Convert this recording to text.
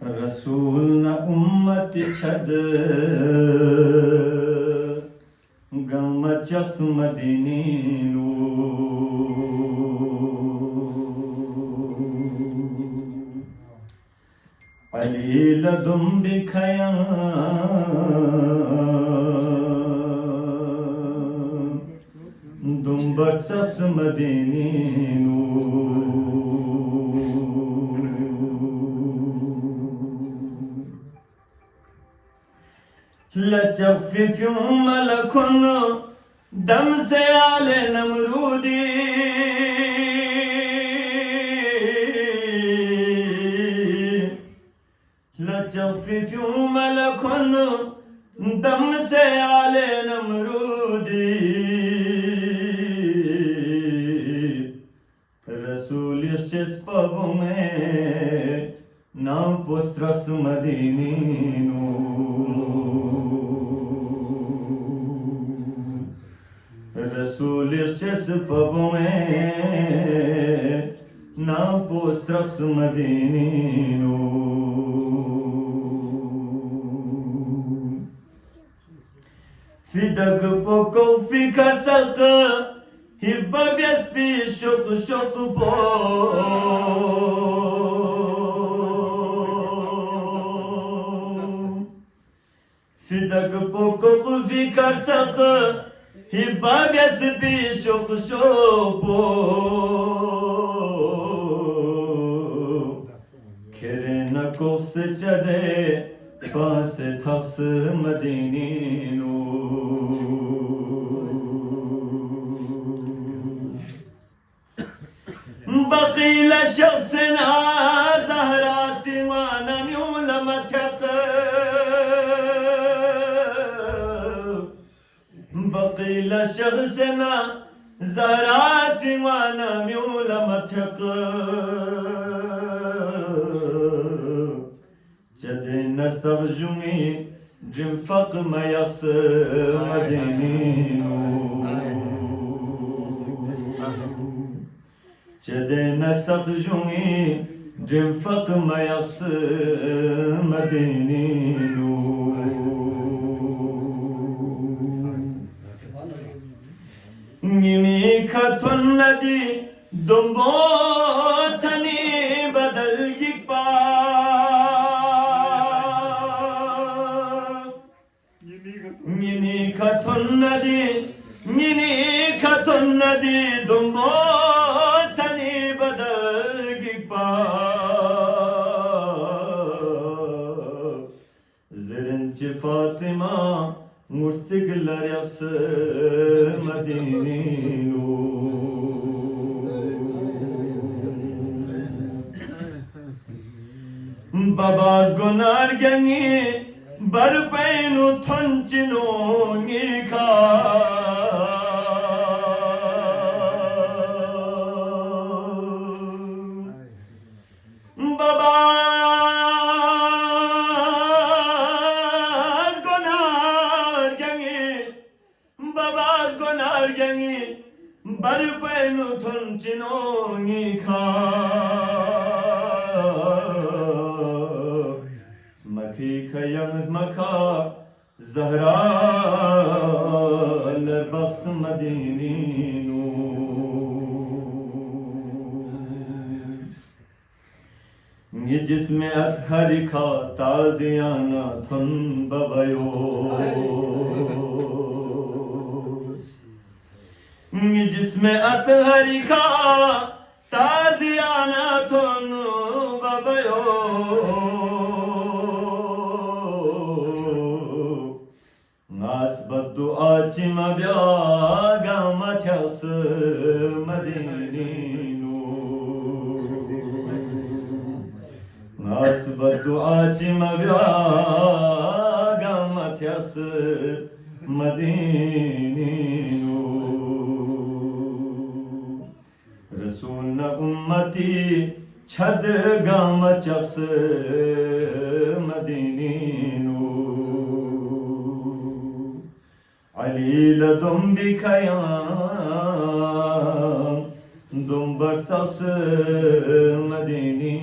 रसूल न उम्मत छद गम चस मदीनीनू अली लदुम बिखया दुम बचस मदीनीनू लचफ़िफ़्यूं मलकुन दम से आले नमरूदी लचफ़िफ़्यूं मलकुन दम से आले नमरूदी रसूल पबों में नाम पुस्त्रस मदीनीनू रसूल पबों में नाम पुस्त्रस मदीनीनू फिदक पोको फिकर सक हिब्बा बिस्पी शुक शुक पो फिदक पोको फिकर सक हिब्बा बिस्पी शुक शुक पो खिरे नको से चढ़े पास थस मदीनीनू बकील शख्सना ज़हरा सिवान म्यूल मथक बकील शख्सना ज़हरा सिवान म्यूल मथक चदे नस्तगजुमी जिमफक मयस मदीनीनू चदे नस्तगजुमी जिमफक मयस मदीनीनू निमी खतुन नदी दुम्बो थनी बदल गिपा निनी खतुन नदी दुम्बो थनी बदल गिपा ज़रंच फातिमा मुर्सिगलर यस मदीनीनू बाबाज गुनार गंगी बरपैनु थंचिनो निखा बाबाज गुनार गंगी बरपैनु थंचिनो निखा मखी खयंग मखा ज़हरा लबस मदीनीनू ये जिसमें अतहरी खा ताज़ियाना थन बबयो ये जिसमें अतहरी खा ताज़ियाना थन बबयो नास बद्दु आचिम ब्यागा मथ्यास मदीनीनू नास बद्दु आचिम ब्यागा मथ्यास मदीनीनू रसूल न उम्मती छद गाम चस मदीनीनू अली लदुम बिखया दुम बरसस मदीनी